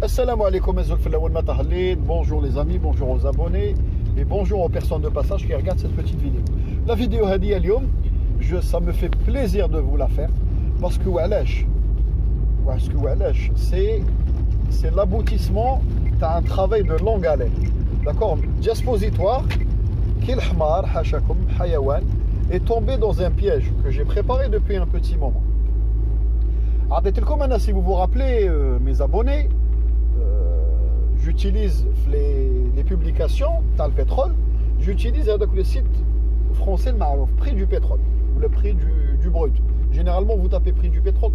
Assalamu alaikum, bonjour les amis, bonjour aux abonnés et bonjour aux personnes de passage qui regardent cette petite vidéo. La vidéo Hadi Alioum, ça me fait plaisir de vous la faire parce que c'est l'aboutissement d'un travail de longue haleine. D'accord? Dispositoire, Kil Hmar, Hashakum, Hayawan, est tombé dans un piège que j'ai préparé depuis un petit moment. Si vous vous rappelez, mes abonnés, j'utilise les publications dans le pétrole, j'utilise le site français le Marouf, prix du pétrole, ou le prix du brut. Généralement, vous tapez prix du pétrole,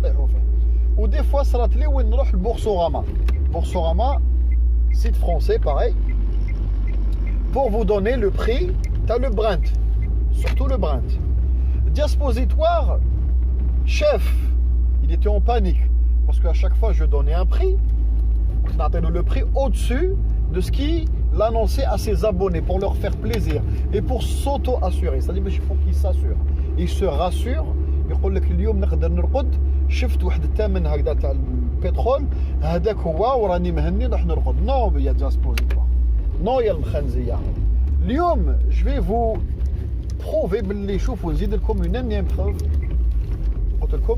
ou des fois, ça l'atelier où on le Boursorama. Boursorama, site français, pareil, pour vous donner le prix, tu as le Brent, surtout le Brent. Dispositoire, chef, il était en panique, parce qu'à chaque fois, je donnais un prix, le prix au-dessus de ce qu'il annonçait à ses abonnés pour leur faire plaisir et pour s'auto-assurer. C'est-à-dire qu'il faut qu'ils s'assurent. Ils se rassurent. يقول لك اليوم نقدر نرقد شفت واحد الثمن هكذا تاع البترول هذاك هو وراني مهني راح نرقد. نو يا جاسبوزيتوار نو يا المخنزيه. اليوم je vais vous prouver باللي شوفوا نزيد لكم une énième preuve. قلت لكم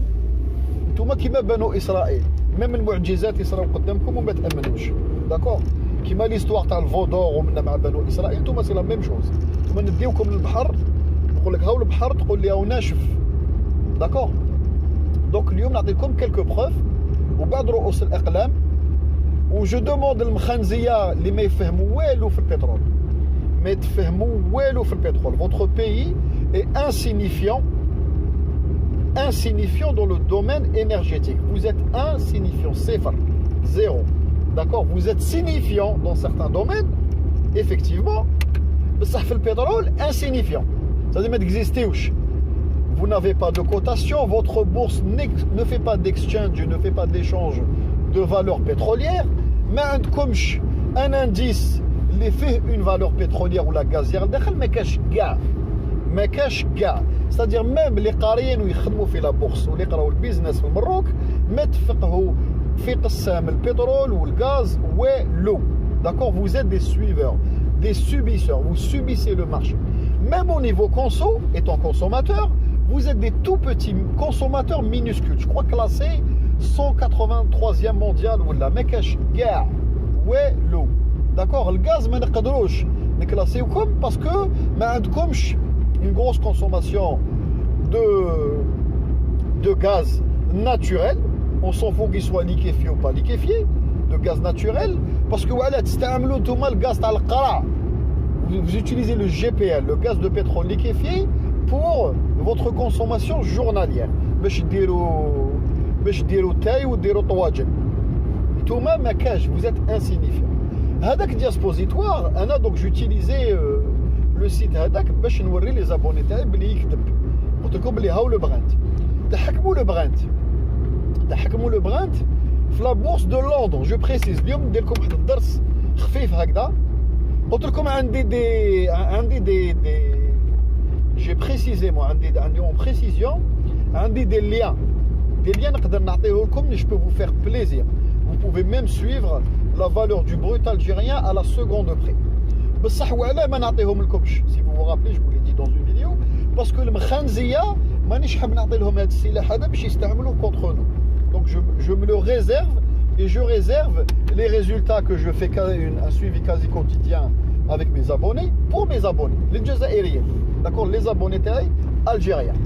انتم كيما بنو اسرائيل même المعجزات يصراو قدامكم وما تامنوش. داكور كيما ليستوار تاع الفودور ومنا مع بنو اسرائيل انتم سي لا ميم شوز. انتم نديوكم للبحر نقول لك هاو البحر تقول لي هاو ناشف. داكور دونك اليوم نعطيكم كلكو بروف وبعد رؤوس الاقلام وجو دوموند المخنزيه اللي ما يفهموا والو في البترول ما يتفهموا والو في البترول. Votre pays est insignifiant dans le domaine énergétique. Vous êtes insignifiant, c'est zéro. D'accord? Vous êtes signifiant dans certains domaines, effectivement, mais ça fait le pétrole insignifiant. Ça veut dire n'existez où. Vous n'avez pas de cotation, votre bourse ne fait pas d'exchange, ne fait pas d'échange de valeur pétrolière, mais un indice qui fait une valeur pétrolière ou la gazière, mais cache gars. ما كاش كاع. c'est-à-dire même les قاريين ويخدموا في لا بورس واللي يقراو البيزنس في المروك ما تفقهوا في قسام البترول والغاز ولو. d'accord? Vous êtes des suiveurs, des subisseurs, vous subissez le marché. Même au niveau conso, étant consommateur, vous êtes des tout petits consommateurs minuscules. Je crois classé 183e mondial ou la ما كاش كاع ولو. d'accord? الغاز ما نقدروش نكلاسيوكم parce que ما عندكمش une grosse consommation de gaz naturel. On s'en fout qu'il soit liquéfié ou pas liquéfié, de gaz naturel, parce que voilà, le gaz vous utilisez le GPL, le gaz de pétrole liquéfié, pour votre consommation journalière. Vous êtes insignifiant. Hadak dispositoire, donc j'utilisais le site هذاك باش نوري لي زابوني تاعي بلي يكذب. قلت لكم بلي هاو لو برانت تحكموا لو برانت في لا بورس دو لندن. جو بريسيز اليوم ندير لكم واحد الدرس خفيف هكذا. قلت لكم عندي دي جي بريسيزيمون عندي اون بريسيزيون عندي دي ليان نقدر نعطيه لكم. Je peux vous faire plaisir. Vous pouvez même suivre la valeur du brut algérien à la seconde près. بصح وعلاه ما نعطيهم لكمش. si vous vous rappelez je vous l'ai dit dans une vidéo parce que المخنزيه مانيش حاب نعطي لهم هذا السلاح هذا باش يستعملوه contre nous. donc je me le réserve et je réserve les résultats que je fais un suivi quasi quotidien avec mes abonnés pour mes abonnés les Jazairiens. d'accord? les abonnés taille algériens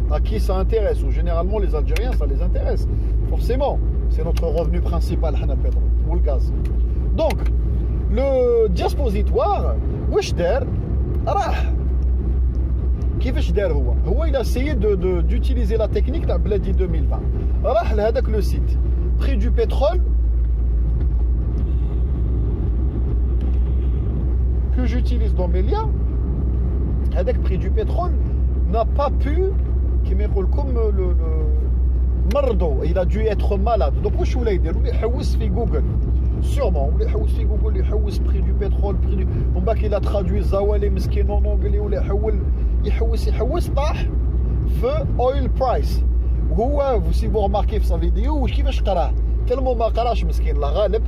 à qui ça intéresse ou généralement les Algériens ça les intéresse forcément, c'est notre revenu principal le pétrole ou le gaz. donc le dispositoire واش دار راه كيفاش دار هو il a essayé d'utiliser la technique تاع بلادي 2020. راح لهذاك لو سيت prix du pétrole que j'utilise dans mes liens. هذاك prix du pétrole n'a pas pu كيما يقول لكم مرضو. il a dû être malade. donc واش ولا يدير؟ ولا يحوس في جوجل sûrement ولا يحوس في جوجل يحوس prix du pétrole prix du ومن بعد il a traduit زوالي مسكين en anglais ولا يحوس طاح في oil price. وهو si vous remarquez في sa vidéo كيفاش قراه تلمو ما قراش مسكين الله غالب،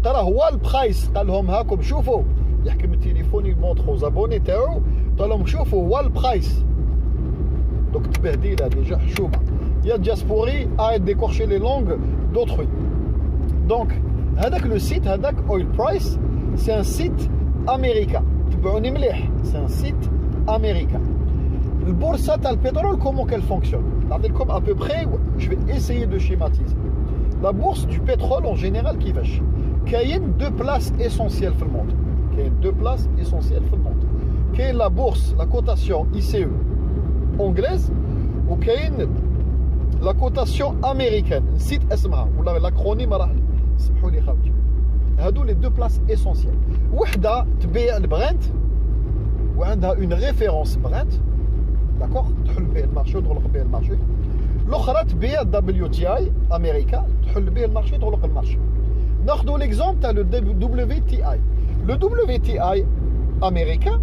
قرا هو البرايس، قال لهم هاكم شوفوا، يحكم التليفون يمونطخو زابوني تاعو، قال لهم شوفوا هو البرايس. دوك تبهديله ديجا حشومه يا دياسبوري اريت ديكورشي لي لونغ دوتروي. دونك هذاك لو سيت هذاك اويل برايس سي ان سيت امريكان، تبعوني مليح، سي ان سيت امريكان. البورصه تاع البترول كومون كال فونكسيون، نعطيكم ا بو بري، جو في اسيي دو شيماتيزي. لا بورصه دو بترول en général كيفاش؟ كاين دو بلاس اسونسيال في الموند، كاين دو بلاس اسونسيال في الموند. كاين لا بورصه لا كوتاسيون اي سي او anglaise وكاين لا كوتاسيون امريكان، نسيت اسمها ولا لاكرونيم راح سمحوا لي خاوتي. هادو لي دو بلاس اسونسيال، وحده تبيع البرنت وعندها اون ريفيرونس برنت، داكوغ، تحل به المارشي وتغلق به المارشي. الاخرى تبيع دبليو تي اي امريكا، تحل به المارشي وتغلق المارشي. ناخذوا ليكزومبل تاع لو دبليو تي اي. لو دبليو تي اي امريكان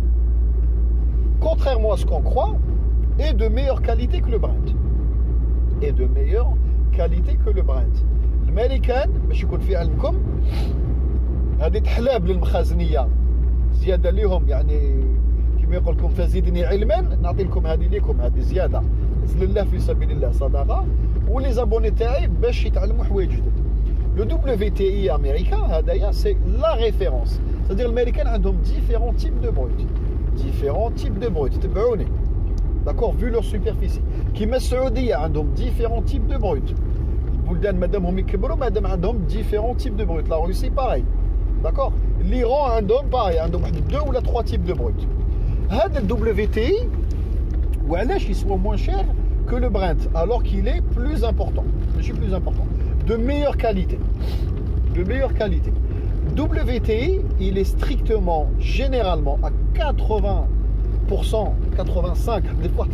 contrairement à ce qu'on croit est de meilleure qualité que le Brent, est de meilleure qualité que le Brent. الامريكان باش يكون في علمكم هذه تحلاب للمخازنيه زياده ليهم، يعني كما يقول لكم فزيدني علما نعطي لكم هذه ليكم، هذه زياده نزل الله في سبيل الله صدقه، ولي زابوني تاعي باش يتعلموا حوايج جدد. لو دبليو تي اي امريكان هذايا سي لا ريفيرونس، c'est-à-dire الامريكان عندهم ديفيرون تيب دو بروت، ديفيرون تيب دو بروت، تبعوني داكور فو لور سوبرفيسي. كيما السعوديه عندهم ديفيرون تيب دو بروت، البلدان مادامهم يكبروا مادام عندهم ديفيرون تيب دو بروت. لا روسي باراي، داكور، ليران عندهم باراي، عندهم واحد 2 ولا 3 تيب دو بروت. هذا الدبليو تي اي وعلاش يسوى موان شير que le Brent alors qu'il est plus important, ماشي plus important, de meilleure qualité, de meilleure qualité. WTI, il est strictement, généralement, à 80%, 85%, des fois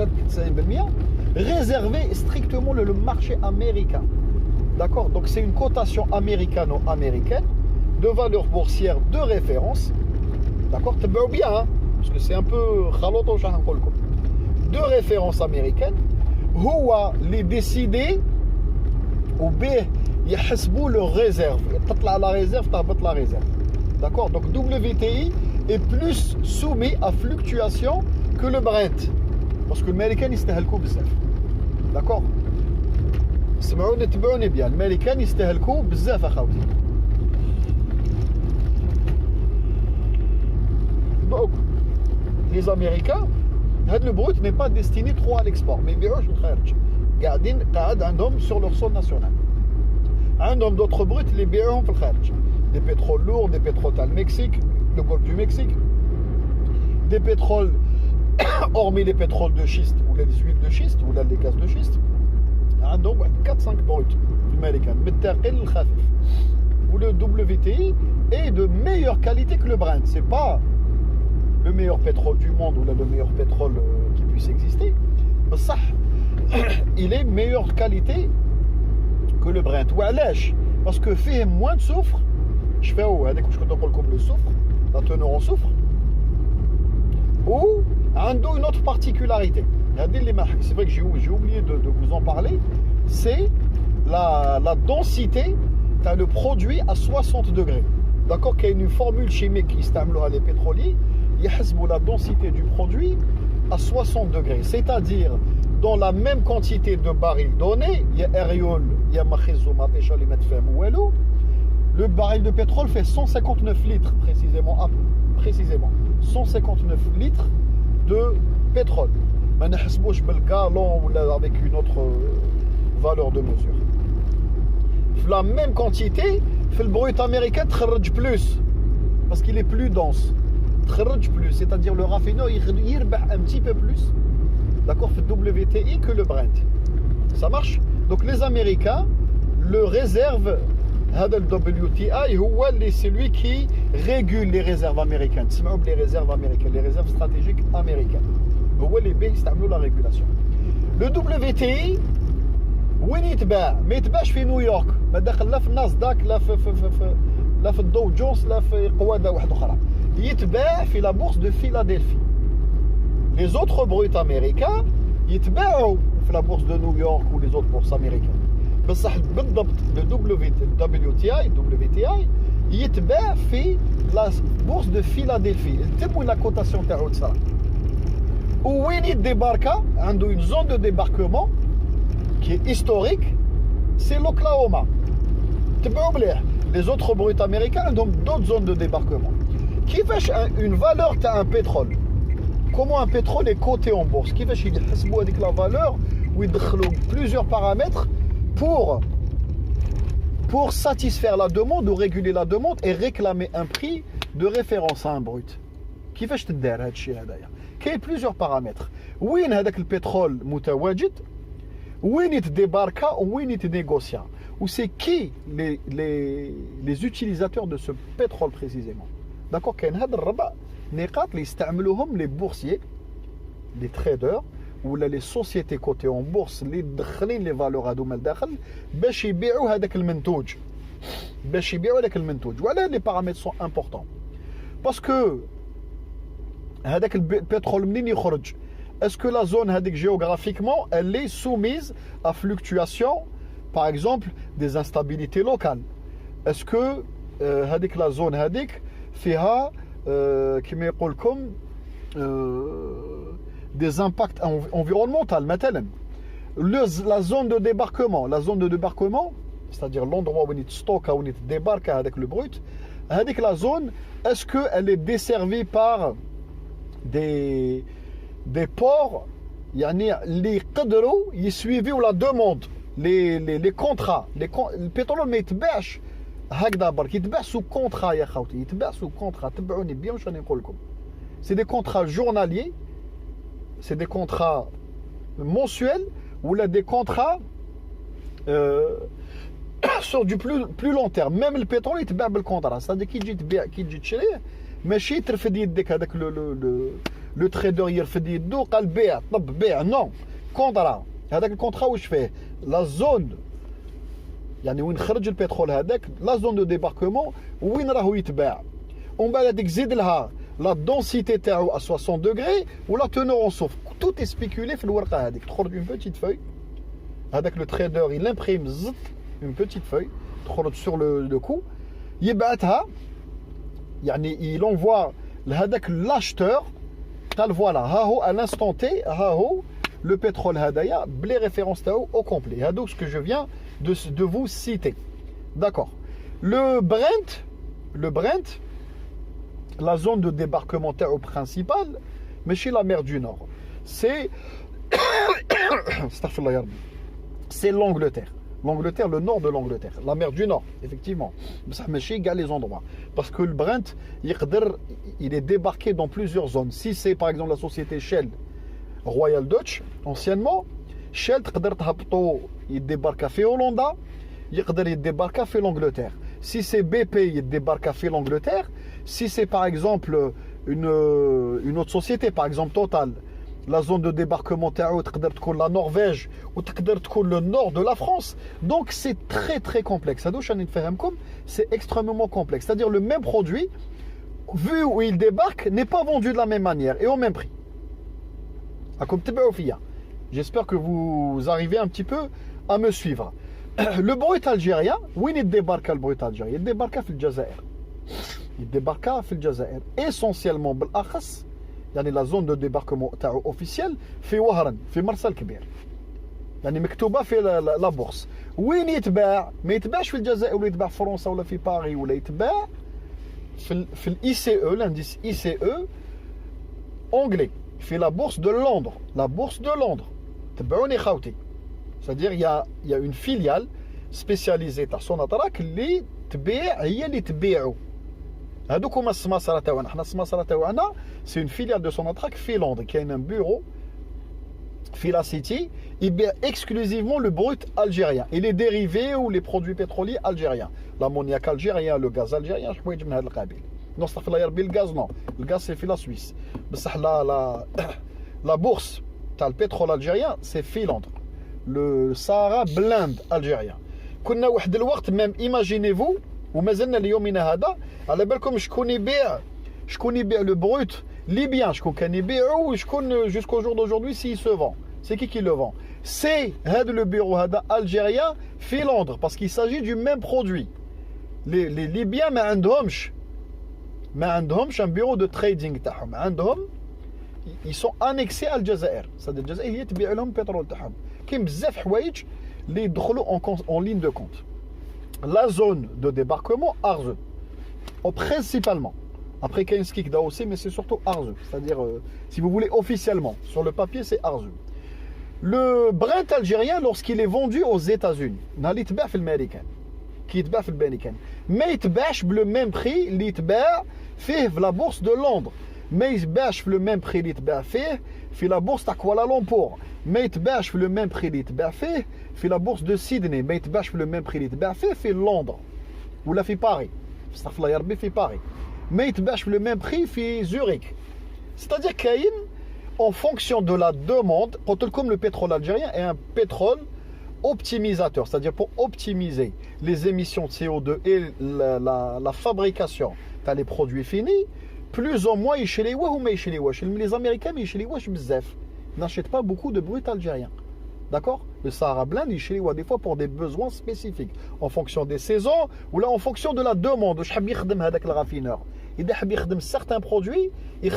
réservé strictement le marché américain. D'accord? Donc c'est une cotation américano-américaine de valeur boursière de référence. D'accord? T'as bien, hein? Parce que c'est un peu de référence américaine. هو اللي ديسيدي وبيه يحسبوا لو ريزيرف، تطلع لا ريزيرف تهبط لا ريزيرف. داكور؟ دونك دبليو تي اي est plus soumis à fluctuation que le Brent parce que الامريكان يستهلكوا بزاف. داكور؟ سمعوني تبعوني بيان، الامريكان يستهلكوا بزاف اخاوتي. دونك les américains هاد لو بروت ني با ديستيني ترو على الاكسبور، ما يبيعوش الخارج، قاعد عندهم سور لور سول ناسيونال. عندهم دوطخ بروت اللي يبيعوهم في الخارج، دي بترول لور، دي بترول تاع المكسيك، لو غولف دو مكسيك، دي بترول اورمي لي بترول دو شيست ولا لي زويل دو شيست ولا لي غاز دو شيست. عندهم واحد 4 5 بروت في الامريكان من الثقيل للخفيف. ولو دبليو تي اي est de meilleure qualité que le Brent. C'est pas le meilleur pétrole du monde ou le meilleur pétrole qui puisse exister, mais ça, il est meilleure qualité que le Brent. وعلاش؟ parce que fait moins de soufre. Je fais هذاك واش كنت نقول لكم le soufre, la teneur en soufre. Ou عنده une autre particularité. C'est vrai que j'ai oublié de vous en parler. C'est la densité t'as le produit à 60 degrés. D'accord, qu'il y a une formule chimique qui s'appelle les pétroliers. يحسبوا la densité du produit à 60 degrés, c'est-à-dire dans la même quantité de barils donnés, il y a aériol, il y a makhizou, matécha, les mettre fait mouelou, le baril de pétrole fait 159 litres précisément 159 litres de pétrole. ما نحسبوش بالgallon ou avec une autre valeur de mesure. La même quantité, fait le brut américain تخرج plus parce qu'il est plus dense. Plus, c'est-à-dire le raffineur il un petit peu plus, d'accord, fait WTI que le Brent. Ça marche? Donc les Américains le réservent. Le WTI c'est lui qui régule les réserves américaines. Les réserves américaines, les réserves stratégiques américaines. Les pays qui la régulation. Le WTI وين يتباع؟ ما يتباعش في نيويورك، ما داخل لا في الناسداك لا في الدو جونز لا في قواده واحده اخرى. يتباع في لا بورصه دو فيلادلفي. لي زوتر بروت امريكان يتباعوا في لا بورصه دو نيويورك و لي زوتر بورص امريكان. بصح بالضبط WTI يتباع في لا بورس دو فيلادلفي. تم وين لا كوتاسيون تاعو تصرا وين يديباركا عنده اون زون دو ديباركمون كي هيستوريك سي لوكلاهوما. تبعوا مليح لي زوتر بروت امريكان عندهم دوت زون دو ديباركمون. كيفاش اون فالور تاع ان بترول كومون ان بترول اي كوتي اون بورس كيفاش يحسبوا هذيك لا فالور ويدخلوا plusieurs paramètres pour satisfaire la demande ou réguler la demande et réclamer un prix de référence à un brut. كيفاش تدار هذا الشيء هذايا؟ كاين plusieurs paramètres. وين هذاك البترول متواجد، وين يتديباركا وين يتنيغوسيا، و سي كي les utilisateurs de ce pétrole précisément. داكور. كاين هاد الربع نقاط اللي يستعملوهم لي بورسيي لي تريدر ولا لي سوسيتي كوتي اون بورس اللي دخلين لي فالور هادو من الداخل باش يبيعوا هذاك المنتوج، وعلى لي بارامتر سون امبورطون باسكو هذاك البترول منين يخرج؟ اسكو لا زون هذيك جيوغرافيكمون اللي سوميز ا فلوكتواسيون باغ اكزومبل دي انستابيليتي لوكال؟ اسكو هذيك لا زون هذيك فيها كيما يقول لكم des impacts environnementaux مثلا. La zone de débarquement, c'est-à-dire l'endroit où on stocke, où on débarque avec le brut, avec la zone, est-ce qu'elle est desservie par des ports اللي يقدروا يسويفيو la demande, les contrats, le pétrole ما يتباعش هكذا برك، يتباع سو كونترا يا خوتي، يتباع سو كونترا. تبعوني بيان واش راني نقول لكم. سي دي كونترا جورناليي، c'est des contrats mensuels ou là des contrats sur du plus long terme. Même le pétrole يتباع بالكونترا، c'est-à-dire كي تجي تبيع كي تجي تشريه ماشي ترفد يدك هذاك لو تريدور يرفد يدو قال بيع طب بيع، نو كونترا. هذاك الكونترا واش فيه؟ لا زون يعني وين خرج البترول هذاك، لا زون دو ديباركمون وين راهو يتباع، ومن بعد هذيك زيد لها la densité تاعو à 60 degrés ou la teneur en soufre. Tout est spéculé في الورقه هذيك. تخرج une petite feuille هذاك le trader il imprime زت une petite feuille تخرج sur le coup يبعثها يعني il envoie لهذاك l'acheteur قال voilà ها هو à l'instant T ها هو le pétrole هذايا بلي références تاعو au complet. هادو ce que je viens de vous citer. D'accord. Le Brent la zone de débarquement principale, mais chez la mer du Nord, c'est c'est l'Angleterre. L'Angleterre, le nord de l'Angleterre, la mer du Nord, effectivement. Ça marche égal les endroits. Parce que le Brent, il est débarqué dans plusieurs zones. Si c'est par exemple la société Shell, Royal Dutch, anciennement, Shell, il débarque à Hollande, il débarque à l'Angleterre. Si c'est BP, il débarque à l'Angleterre. Si c'est par exemple une autre société, par exemple Total, la zone de débarquement la Norvège ou le nord de la France. Donc c'est très très complexe. C'est extrêmement complexe. C'est-à-dire le même produit, vu où il débarque, n'est pas vendu de la même manière et au même prix. J'espère que vous arrivez un petit peu à me suivre. Le brut algérien, où il débarque le brut algérien? Il débarque à Algérie. Il débarque à Algérie. Essentiellement, بالأخص يعني la zone de débarquement officielle في وهران في مرسى الكبير. يعني مكتوبة في لا بورس. وين يتباع؟ ما يتباعش في الجزائر ولا يتباع في فرنسا ولا في باريس، ولا يتباع في الاي سي او، l'indice ICE anglais في la bourse de Londres. La bourse de Londres. تبعوني خاوتي. C'est-à-dire il y a une filiale spécialisée تاع سوناتراك اللي تبيع، هي اللي تبيعو. هذوك هما السماسره تاعنا. حنا السماسره تاعنا سي اون فيليال دو سوناتراك في لندن. كاين ان بيرو في لا سيتي يبيع اكسكلوزيفمون لو بروت الجيريان et les dérivés ou les produits pétroliers algériens, l'ammoniac algérien, le gaz algérien، حوايج من هذا القبيل. نستغفر الله يا ربي. الغاز نو، الغاز سي في لا سويس، بصح لا بورس تاع البترول الجيريان سي في لندن. لو سارا بلاند الجيريان. كنا واحد الوقت ميم ايماجينيفو ومازلنا ليومنا هذا على بالكم شكون يبيع لو بروت ليبيان، شكون كان يبيعو، وشكون جوسكو جور دوجوردي سي سو فون. سي كي لو فون؟ c'est le bureau algérien في Londres parce qu'il s'agit du même produit. Les Libyens ما عندهمش un bureau de trading تاعهم. عندهم ils sont annexés à الجزائر. c'est-à-dire الجزائر هي تبيع لهم البترول تاعهم. كاين بزاف حوايج اللي يدخلوا en ligne de compte. La zone de débarquement Arze. Principalement. Après qu'il y a un skik aussi, mais c'est surtout Arze. C'est-à-dire, si vous voulez officiellement, sur le papier, c'est Arze. Le Brent algérien, lorsqu'il est vendu aux États-Unis, il y a américain, qui est américain, mais il est le même prix, il est fait la bourse de Londres. Mais il est le même prix, il est fait la bourse de Kuala Lumpur. Mais il est le même prix, il est fait la bourse de Sydney. Mais il est le même prix, il est fait Londres. Ou la fait Paris. Fait Paris. Mais il est le même prix, fait Zurich. C'est-à-dire qu'il y a en fonction de la demande, comme le pétrole algérien est un pétrole optimisateur, c'est-à-dire pour optimiser les émissions de CO2 et la fabrication des produits finis, plus ou moins les Américains n'achètent pas beaucoup de brut algérien. D'accord? Le Sahara Blanc, des fois pour des besoins spécifiques, en fonction des saisons ou là en fonction de la demande. Le raffineur. Il a certains produits, il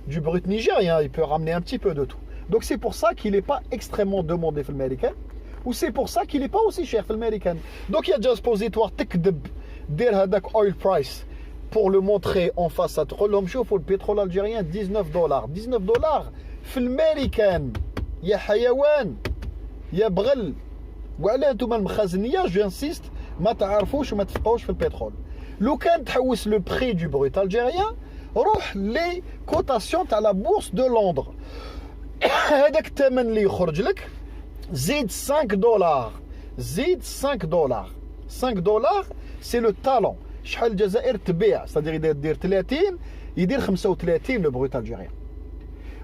du brut nigérien, il peut ramener un petit peu de tout. Donc c'est pour ça qu'il n'est pas extrêmement demandé dans l'américain, ou c'est pour ça qu'il n'est pas aussi cher dans l'américain. Donc il y a déjà suppositoire dire oil price pour le montrer en face à trop. L'homme chauffe le pétrole algérien $19. $19 dans l'américain. Il y a hayawan, il y a brel. Voilà tout le monde j'insiste, ما تعرفوش وما تفقهوش في البترول. لو كان تحوس le prix du brut algérien, روح les cotations à la bourse de Londres. هذاك الثمن اللي يخرج لك زيد $5. زيد $5. $5 c'est le talent. شحال الجزائر تبيع, c'est-à-dire يدير 30 يدير 35 le brut algérien.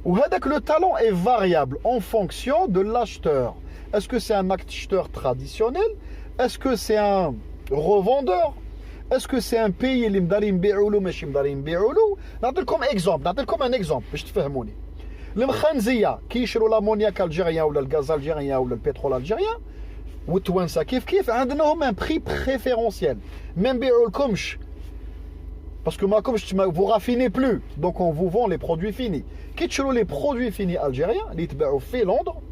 Le talent est variable en fonction de l'acheteur. Est-ce que c'est un acheteur traditionnel? Est-ce que c'est un revendeur? Est-ce que c'est un pays qui comme exemple, comme un exemple, je te fais les mkhanziya qui يشروا l'ammoniac algérien ou le gaz algérien ou le pétrole algérien ou توانسه كيف عندهم un prix préférentiel. Même بيعولكمش parce que moi, comme vous raffinez plus, donc on vous vend les produits finis. Quitte les produits finis algériens, les fait Londres,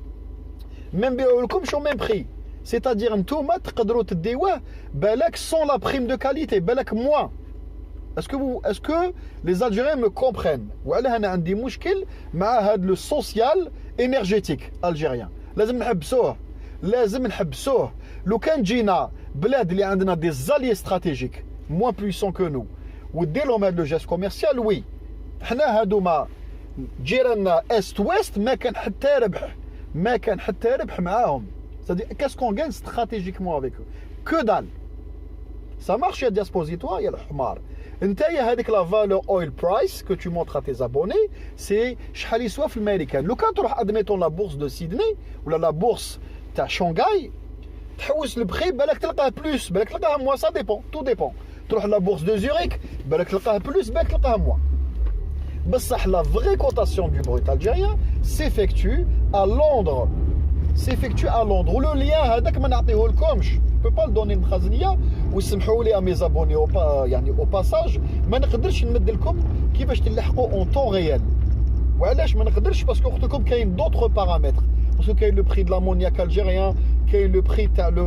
même comme au même prix. C'est-à-dire un tomate sans la prime de qualité, moins. Est-ce que les Algériens me comprennent? Ou alors on a des مشكل مع le social énergétique algérien. لازم نحبسوه. لو كان جينا بلاد اللي عندنا des alliés stratégiques moins puissants que nous. ودير لهم هذا لو جيست كوميرسيال وي حنا هادوما جيراننا است ويست ما كان حتى ربح معاهم. C'est-à-dire qu'est-ce qu'on gagne stratégiquement avec eux? Que dalle. Ça marche, il y a dispositoire, il y a le حمار. انت يا هذيك la valeur oil price que tu montres à tes abonnés, c'est شحال يسوى في الامريكان. لو كان تروح admettons la bourse de Sydney ولا la bourse تاع شانغاي تحوس البخي بالك تلقاه بلوس بالك تلقاه moins, ça dépend, tout dépend. تروح la bourse de Zurich, بالك تلقاها plus, بالك تلقاها moins. بصح la vraie cotation du brut algérien s'effectue à Londres. Ou le lien هذاك ما نعطيه لكمش. Je ne peux pas le donner للمخازنيه ويسمحوا لي à mes abonnés au passage ما نقدرش نمد لكم كيفاش تلحقوا en temps réel. وعلاش ما نقدرش parce que اختكم كاين d'autres paramètres. Parce que كاين le prix de l'ammoniac algérien, كاين le prix تاع le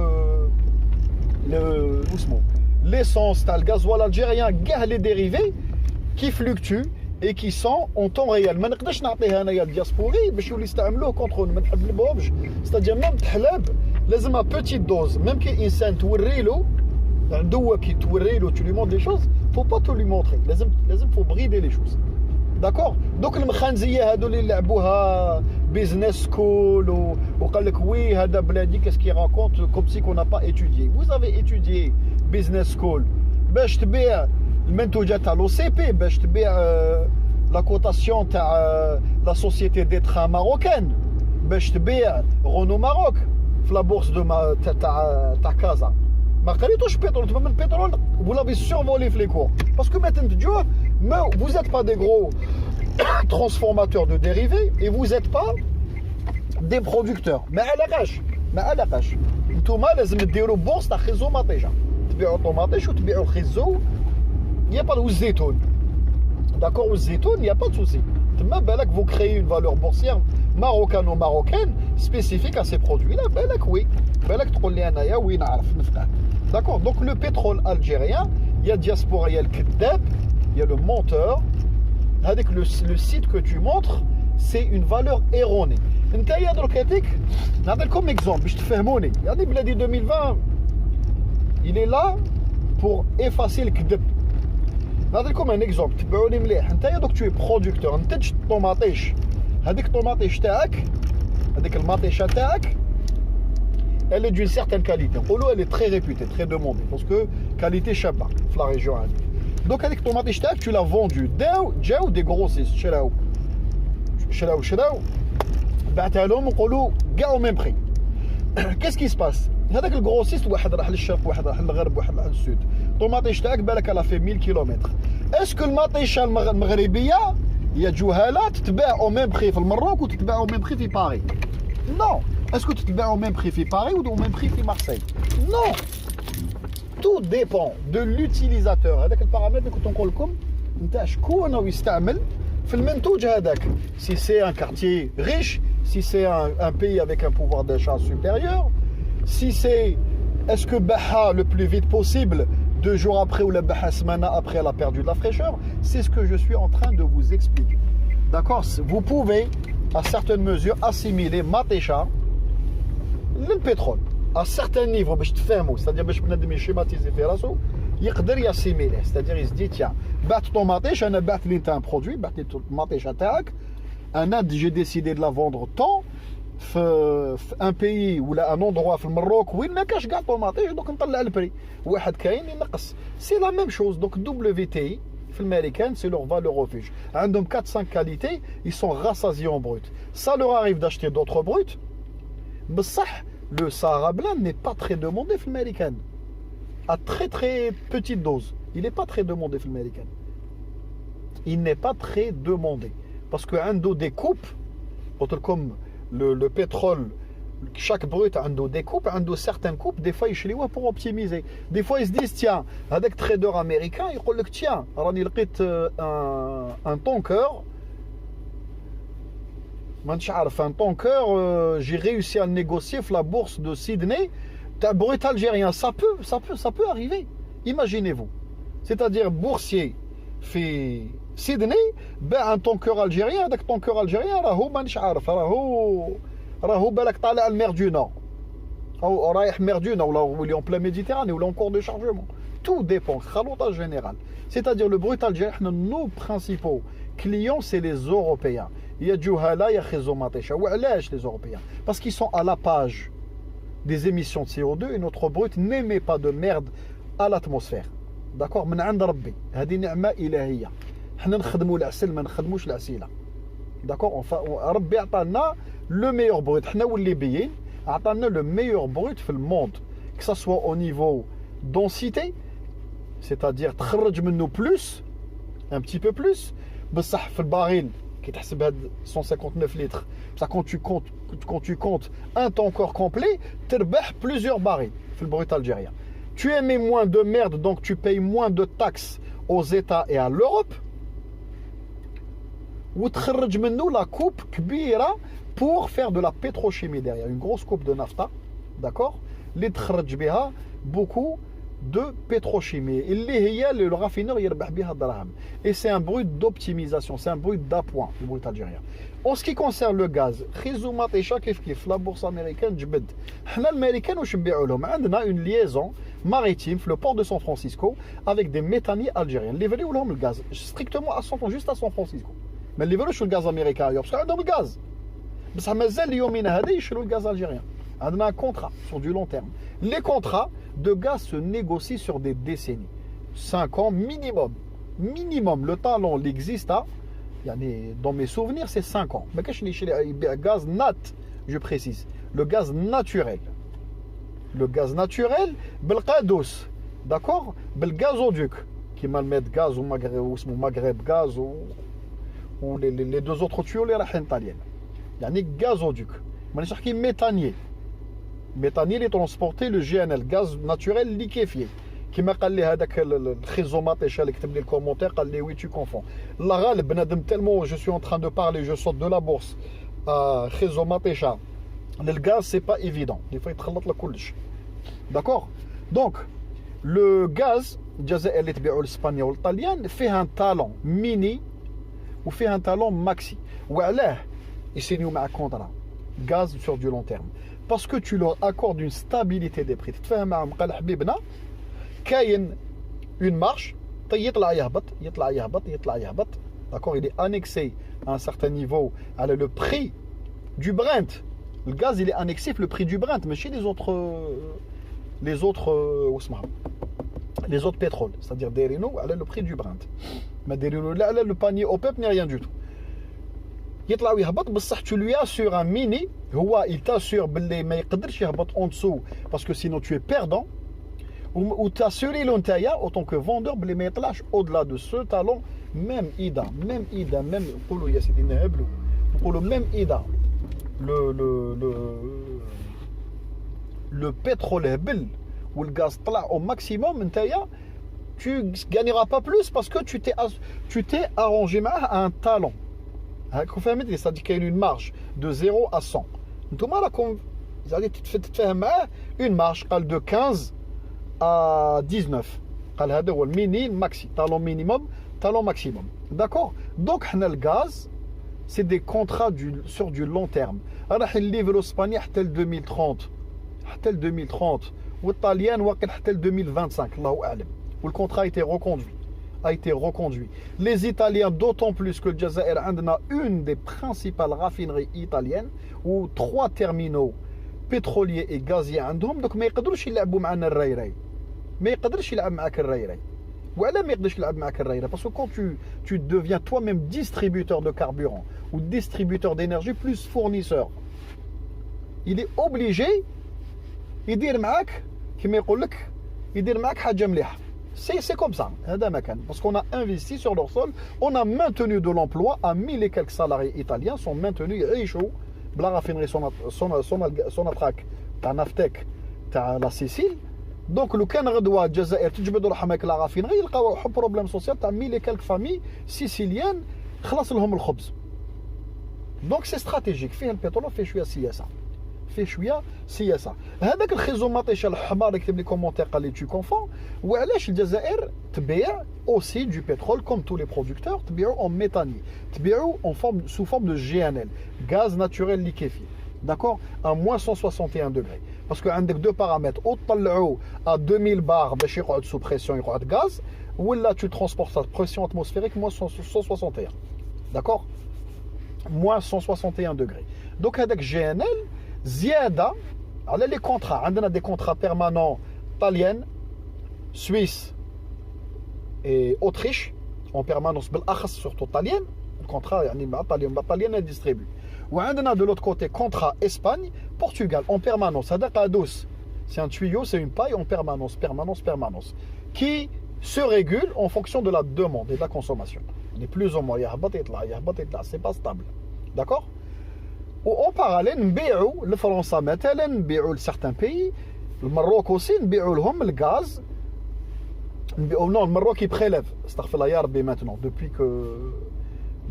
l'essence, le gasoil algérien, les dérivés qui fluctuent et qui sont en temps réel. ما نقدرش نعطيها انايا الدياسبوري باش يولي يستعملوه كونترول ما نحلبهمش. C'est-à-dire même تحلب لازم petite dose. Même كي انسان توريلو عنده كي توريلو tu lui montres des choses, faut pas te lui montrer. لازم faut brider les choses. D'accord? Donc المخانزيه هادو اللي لعبوها business school وقال لك وي هذا بلادي qu'est-ce qu'il raconte comme si qu'on n'a pas étudié. Vous avez étudié business school باش تبيع المنتوجات تاع لو سي بي باش تبيع لا كوتاسيون تاع لا سوسيتي دي تران ماروكان باش تبيع رونو ماروك في لا بورس دو تاع كازا. ما قريتوش بترول تفهم البترول vous l'avez survolé في لي كور باسكو ما تنتجوه. vous n'êtes pas des gros transformateurs de dérivés et vous n'êtes pas des producteurs. ما علاقاش نتوما لازم ديروا بورصه تاع خيزو مطيشه تبيعوا طوماطيش وتبيعوا الخيزو يا با والزيتون داكور والزيتون يا با de souci تما بالك vous créez une valeur boursière marocaine spécifique à ces produits là بالك وي بالك تقول لي انايا وي نعرف نفقه داكور دونك لو بترول الجيريان يا دياسبورا يا الكذاب يا لو مونتور هذيك le site que tu montres c'est une valeur erronée. نتايا درك هذيك نعطيكم اكزومبل باش تفهموني يعني بلادي 2020 il est là pour effacer الكذب. نعطيكم ان اكزومبل تبعوني مليح نتايا دوك tu es producteur نتج الطوماطيش هذيك الطوماطيش تاعك هذيك المطيشه تاعك elle est d'une certaine qualité نقولوا elle est très réputée très demandée parce que qualité شابه في لا ريجيون هذيك دوك هذيك الطوماطيش تاعك tu l'as vendue جاو دي غروسيس شراو بعتها لهم نقولوا كاع او ميم بري كيس كي سباس هذاك الغروسيست واحد راح للشرق واحد راح للغرب واحد راح للسود الطوماطيش تاعك بالك على في 1000 كيلومتر اسكو المطيشه المغربيه يا جهالات تتباع او ميم بري في المروك وتتباع او ميم بري في باريس نو اسكو تتباع او ميم بري في باريس ou au même prix في مارسيل نو tout dépend de l'utilisateur هذاك البارامتر اللي كنت نقول لكم نتاع شكون هو يستعمل في المنتوج هذاك si c'est un quartier riche si c'est un pays avec un pouvoir d'achat supérieur si c'est est-ce que باعها le plus vite possible 2 jours après ou la باعها semaine après elle a perdu de la fraîcheur c'est ce que je suis en train de vous expliquer d'accord vous pouvez à certaines mesures assimiler matécha le pétrole à certains niveaux باش تفهموا c'est-à-dire باش بنادم يشيماتيزي في راسو يقدر ياسيميليه c'est-à-dire il se dit tiens بعت طوماطيش انا بعت لي انت ان برودوي بعت لي الطوماطيشه تاعك انا j'ai décidé de la vendre tant في ان بيي ولا ان اندروا في المروك وين ما كاش كاع طوماطيش دوك نطلع البري واحد كاين ينقص سي لا ميم شوز دوك دبليو تي في الامريكان سي لور فالور ريفوج عندهم 4 5 كاليتي ils sont rassasiés en brut ça leur arrive d'acheter d'autres bruts بصح le Sahara blanc n'est pas très demandé في الامريكان à très très petite dose il n'est pas très demandé في الامريكان il n'est pas très demandé parce que عنده des coupes comme le pétrole chaque brut عنده des coupes عنده certaines coupes des fois يشريوها pour optimiser des fois ils se disent tiens هذاك trader américain يقول لك tiens راني لقيت un tanker مانيش عارف un tanker j'ai réussi à le négocier في la bourse de Sydney t'as brut algérien ça peut arriver imaginez-vous c'est-à-dire boursier في سيدني باع ان طونكور الجيريان هذاك الطونكور الجيريان راهو مانيش عارف راهو بالك طالع المير دو نور او رايح مير دو نور ولا اون بلا ميديتيراني ولا اون كور دو شارجمون tout dépend خلوطه جينيرال c'est-à-dire le brut algérien احنا nos principaux clients c'est les européens يا جهاله يا خيزو مطيشه وعلاش les européens parce qu'ils sont à la page des émissions de CO2 et notre brut n'émet pas de merde à l'atmosphère d'accord من عند ربي هذه نعمه الهيه حنا نخدموا العسل ما نخدموش العسيله داكور ربي عطانا لو ميور بروت حنا والليبيين عطانا لو ميور بروت في الموند que ça soit au niveau densité c'est-à-dire تخرج منه plus un petit peu plus بصح في الباريل كي تحسب هاد 159 litres بصح quand tu comptes un tanker complet تربح plusieurs barils في البروت الجيريان tu émets moins de merde donc tu payes moins de taxes aux États et à l'Europe وتخرج منه la coupe كبيرة pour faire de la pétrochimie derrière une grosse coupe de nafta d'accord اللي تخرج بها beaucoup de pétrochimie اللي هي le raffineur يربح بها الدراهم et c'est un brut d'optimisation c'est un brut d'appoint le brut algérien en ce qui concerne le gaz خيزو مطيشه كيف la bourse américaine جبد حنا الامريكان واش نبيعوا لهم عندنا une liaison maritime في le port de San Francisco avec des méthaniers algériens اللي يفريو لهم الغاز strictement à juste à San Francisco ما اللي يفريوش الغاز امريكان باسكو عندهم الغاز بصح مازال اليومين هذا يشروا الغاز الجيريان عندنا un contrat sur du long terme les contrats de gaz se négocient sur des décennies 5 ans minimum le temps long il existe يعني dans mes souvenirs c'est 5 ans ما كاش اللي يشري يبيع غاز نات je précise le gaz naturel بالقادوس d'accord بالغازودوك كيما الميد غاز واسمه مغرب غاز و les deux autres tuyaux اللي رايحين طاليين يعني غازودوك مانيش نحكي méthanier. Méthanier اللي transporté le GNL, gaz naturel liquéfié. كما قال لي هذاك الخيزوماتيشا اللي كتب لي الكومونتير قال لي وي تو كونفون. لا غالب بنادم تالمون جو سوي en train de parler, je saute de la bourse. خيزوماتيشا للغاز سي با ايفيدون، دي فوا يتخلط لك كلش. داكور؟ دونك لو غاز الجزائر اللي تبيعوا لاسبانيا والطليان فيه ان تالون ميني وفيه ان تالون ماكسي. وعلاه يسينيو مع كونترا غاز سور دو لون تيرم؟ باسكو tu leur accordes une stabilité des prix. تتفاهم معهم، قال حبيبنا كاين اون مارش يطلع يهبط يطلع يهبط يطلع يهبط. داكور؟ il est annexé à un certain niveau على le prix du Brent. Le gaz il est annexé le prix du Brent, mais chez les autres pétroles, c'est-à-dire des Renault, le prix du Brent. Mais des Renault là, le panier OPEP n'est rien du tout. يطلع ويهبط بصح tu lui assures un mini, هو il t'assure باللي ما يقدرش يهبط en dessous parce que sinon tu es perdant. ou t'assurer له نتايا autant que vendeur باللي ما يطلعش au-delà de ce talon. même إذا même نقولوا يا سيدي نهبلوا نقولوا même إذا le pétrole هبل والغاز طلع au maximum نتايا tu gagneras pas plus parce que tu t'es arrangé معاه un talon. هاك فهمتني؟ c'est-à-dire qu'il y a une marge de 0 à 100. نتوما راكم يعني تتفاهم معاه une marge قال de 15 à 19. قال هذا هو الميني ماكسي، talon minimum talon maximum. d'accord? donc حنا الغاز c'est des contrats sur du long terme. راح نليفرو اسبانيا حتى ل 2030 حتى ل 2030 والطاليان واقيل حتى ل 2025 الله اعلم. والكونترا a été reconduit. Les Italiens, d'autant plus que le Jazair a une des principales raffineries italiennes ou 3 terminaux pétroliers et gaziers عندهم. donc ما يقدروش يلعبوا معنا الريري. ما يقدرش يلعب معاك الريري. وعلا ما يقدرش يلعب معاك الريري parce que quand tu deviens toi-même distributeur de carburant ou distributeur d'énergie plus fournisseur, il est obligé يدير معاك كما يقول لك يدير معاك حاجه مليحه. C'est comme ça, parce qu'on a investi sur leur sol, on a maintenu de l'emploi, à 1000 et quelques salariés italiens sont maintenus riches. La raffinerie son attraque, t'as Naftek, t'as la Sicile. Donc le Canada, Jazair, tu veux avec la raffinerie, il y a un problème social, t'as 1000 et quelques familles siciliennes, خلاص لهم الخبز. Donc c'est stratégique, fait le pétrole, fait شوية سياسة. في شويه سياسه. هذاك الخيزوماطيشه الحمار اللي كتب لي كومونتير قال لي تو كونفون. وعلاش الجزائر تبيع اوسي دو بترول كوم تو لي برودكتور تبيعو اون ميثاني تبيعو اون فورم سو فورم دو جي ان ال غاز ناتوريل ليكيفي. داكور ا موان 161 دوغري باسكو عندك دو بارامتر او تطلعو ا 2000 بار باش يقعد سو بريسيون يقعد غاز ولا تو ترونسبورت بريسيون اتموسفيريك موان 161. داكور موان 161 دوغري. دونك هذاك جي ان ال زيادة على لي كونترا. عندنا دي كونترا بيرمانون طاليان سويس اي اوتريش اون بيرمانونس بالاخص سورتو طاليان الكونترا يعني مع طاليان ديستريبيو. وعندنا دو لوت كوتي كونترا اسباني بورتوغال اون بيرمانونس. هذا قادوس سي ان tuyau, c'est une paille en permanence qui se régule en fonction de la demande et de la consommation. Il est plus ou moins يهبط يطلع c'est pas stable. d'accord? وأون باراليل نبيعوا لفرنسا مثلا نبيعوا لسيغتان بيي. المروك اوسي نبيعوا لهم الغاز نبيعوا نو المروك يبخيليف استغفر الله يا ربي ماتنون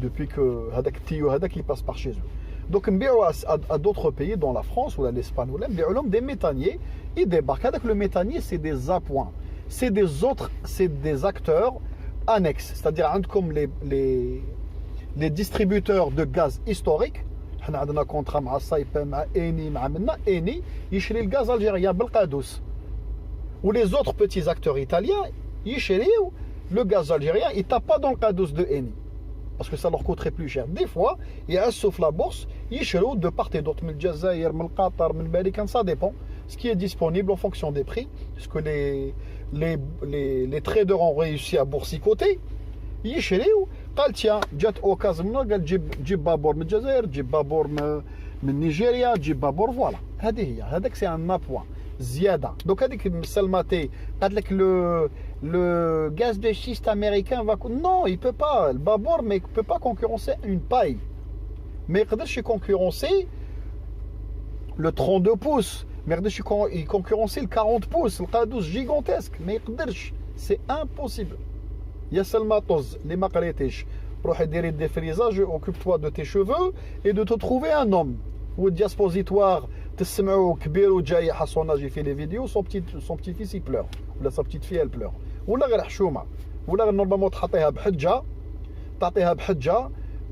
depuis que هذاك التيو هذاك يباس بار شي زو. دونك نبيعوا à d'autres pays dans la France ولا l'Espagne ولا نبيعوا لهم des méthaniers يديبارك. هذاك لو méthanier c'est des appoints, c'est des acteurs annexes, c'est-à-dire عندكم les distributeurs de gaz historiques. حنا عندنا كونترا مع الصايبه مع اني مع منا اني يشري الغاز الجيريان بالقادوس ولي زوتر بيتي اكتور ايطاليان يشريو لو غاز الجيريان يتاب با دون القادوس دو اني باسكو سا لور كوتري بلو شير. دي فوا يعسوا في لابورس يشرو دو بارتي دوت من الجزائر من قطر من بالي سا ديبون سكي ديسپونيبل اون فونكسيون دي بري باسكو لي تريدر اون ريوسي ا بورسيكوتي يشريو. قال تيا جات اوكازم قال جيب بابور من الجزائر جيب بابور من نيجيريا جيب بابور فوالا. هذه هي هذاك سي ان ابوان زياده. دوك هذيك مسلماتي قالت لك le gaz de schiste américain va non il peut pas le babor mais il peut pas concurrencer une paille. ما يقدرش يكونكورونسي le 32 pouces, merde, il concurrencie le 40 pouces, le K12 gigantesque, mais c'est impossible. Il y a seulement les maqretish. Pour faire des frisages, occupe-toi de tes cheveux et de te trouver un homme. Ou diapositoire, à son âge, il fait les vidéos, son petit-fils il pleure. Ou là, sa petite fille elle pleure. Ou là, ou là, normalement,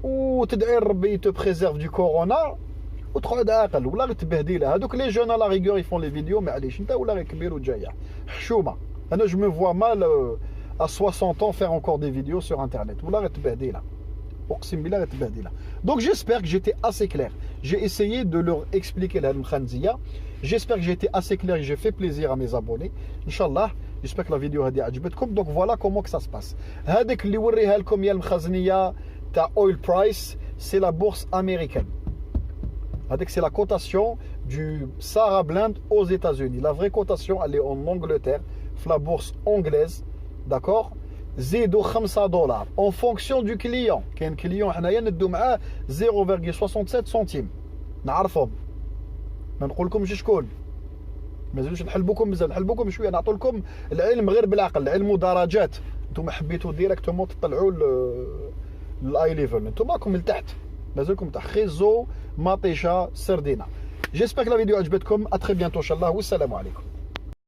ou il te préserve du corona. وتقعد عاقل ولا غتبهديله هذوك لي جون على ريغور يفون لي فيديو معليش انت ولا غير كبير وجايه حشومه انا جو مي فوا مال à 60 ans faire encore des vidéos sur internet ولا غتبهديله اقسم بالله غتبهديله. Donc j'espère que j'étais assez clair, j'ai essayé de leur expliquer la mkhanzia, j'espère que j'ai été assez clair et j'ai fait plaisir à mes abonnés inchallah. J'espère que la vidéo هذه عجبتكم. Donc voilà comment que ça se passe. هذيك اللي وريها لكم يا المخزنيه تاع oil price, c'est la bourse américaine. C'est la cotation du Sahara Blend aux États-Unis. La vraie cotation, elle est en Angleterre, la bourse anglaise, d'accord. Zido 5 dollars en fonction du client. Qu'un client, on a 0,67 centimes. نعرفهم. ما نقول لكمش شكون. ما زالوش نحلبوكم بزاف، نحلبوكم شويه، نعطوا لكم العلم غير بالعقل، العلم درجات. انتم حبيتوا ديريكتومون تطلعوا الاي ليفل، انتم راكم لتحت. مازالكم تاع خيزو مطيشه سردينه. J'espère que la vidéo عجبتكم. À très bientôt, Inch'Allah. Wassalamu alaikum.